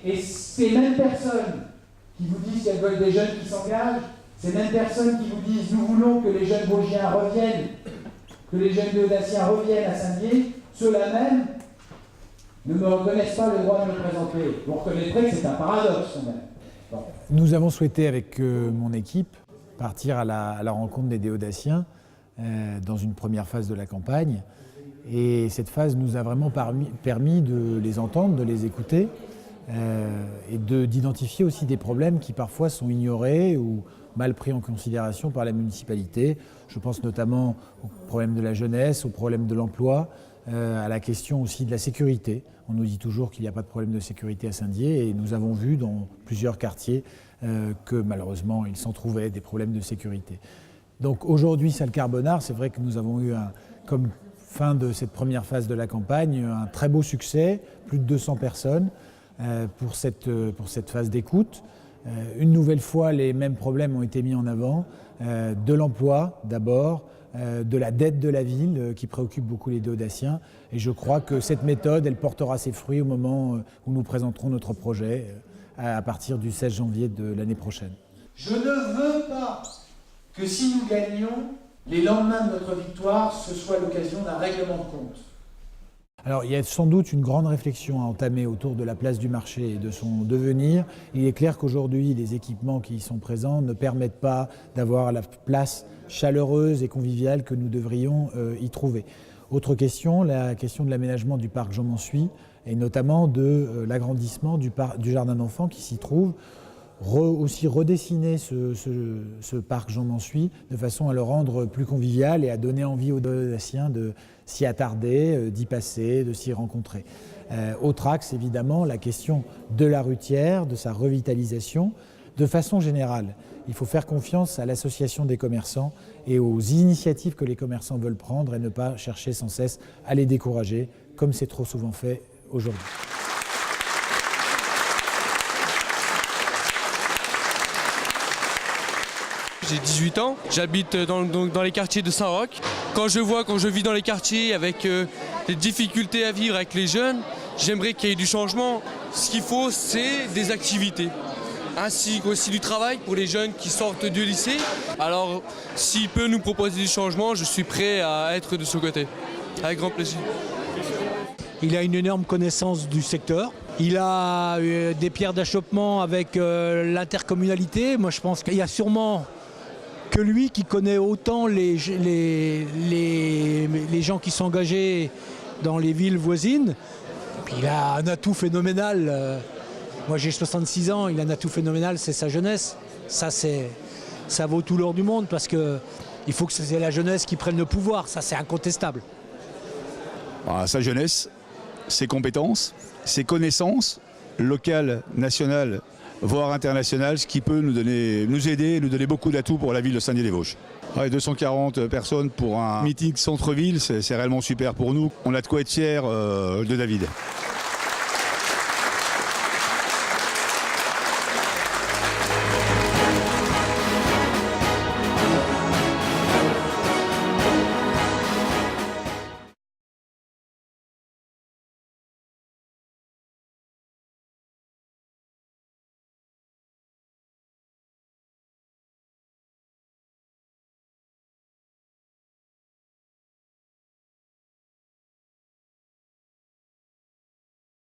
Et ces mêmes personnes qui vous disent qu'elles veulent des jeunes qui s'engagent, ces mêmes personnes qui vous disent nous voulons que les jeunes Vosgiens reviennent, que les jeunes Déodaciens reviennent à Saint-Dié, ceux-là même ne me reconnaissent pas le droit de me présenter. Vous reconnaîtrez que c'est un paradoxe quand même. Bon. Nous avons souhaité avec mon équipe partir à la rencontre des Déodaciens dans une première phase de la campagne. Et cette phase nous a vraiment permis de les entendre, de les écouter et d'identifier aussi des problèmes qui parfois sont ignorés ou mal pris en considération par la municipalité. Je pense notamment au problème de la jeunesse, au problème de l'emploi, à la question aussi de la sécurité. On nous dit toujours qu'il n'y a pas de problème de sécurité à Saint-Dié et nous avons vu dans plusieurs quartiers que malheureusement il s'en trouvait des problèmes de sécurité. Donc aujourd'hui, Salle Carbonard, c'est vrai que nous avons eu, comme fin de cette première phase de la campagne, un très beau succès, plus de 200 personnes pour cette phase d'écoute. Une nouvelle fois, les mêmes problèmes ont été mis en avant, de l'emploi d'abord, de la dette de la ville qui préoccupe beaucoup les Déodaciens. Et je crois que cette méthode, elle portera ses fruits au moment où nous présenterons notre projet à partir du 16 janvier de l'année prochaine. Je ne veux pas que si nous gagnons, les lendemains de notre victoire, ce soit l'occasion d'un règlement de compte. Alors il y a sans doute une grande réflexion à entamer autour de la place du marché et de son devenir. Il est clair qu'aujourd'hui, les équipements qui y sont présents ne permettent pas d'avoir la place chaleureuse et conviviale que nous devrions y trouver. Autre question, la question de l'aménagement du parc Jean Mansuy et notamment de l'agrandissement du jardin d'enfants qui s'y trouve. Aussi redessiner ce parc Jean Mansuy de façon à le rendre plus convivial et à donner envie aux Déodaciens de s'y attarder, d'y passer, de s'y rencontrer. Autre axe, évidemment, la question de la Rutière, de sa revitalisation. De façon générale, il faut faire confiance à l'association des commerçants et aux initiatives que les commerçants veulent prendre et ne pas chercher sans cesse à les décourager, comme c'est trop souvent fait aujourd'hui. J'ai 18 ans, j'habite dans les quartiers de Saint-Roch. Quand je vis dans les quartiers avec les difficultés à vivre avec les jeunes, j'aimerais qu'il y ait du changement. Ce qu'il faut, c'est des activités, ainsi qu'aussi du travail pour les jeunes qui sortent du lycée. Alors, s'il peut nous proposer du changement, je suis prêt à être de ce côté, avec grand plaisir. Il a une énorme connaissance du secteur. Il a des pierres d'achoppement avec l'intercommunalité. Moi, je pense qu'il y a sûrement que lui qui connaît autant les gens qui sont engagés dans les villes voisines. Puis il a un atout phénoménal. Moi j'ai 66 ans, il a un atout phénoménal, c'est sa jeunesse. Ça vaut tout l'or du monde parce qu'il faut que c'est la jeunesse qui prenne le pouvoir, ça c'est incontestable. Sa jeunesse, ses compétences, ses connaissances locales, nationales, voire internationales, ce qui peut nous aider, nous donner beaucoup d'atouts pour la ville de Saint-Dié-des-Vosges. 240 personnes pour un meeting centre-ville, c'est réellement super pour nous. On a de quoi être fiers de David.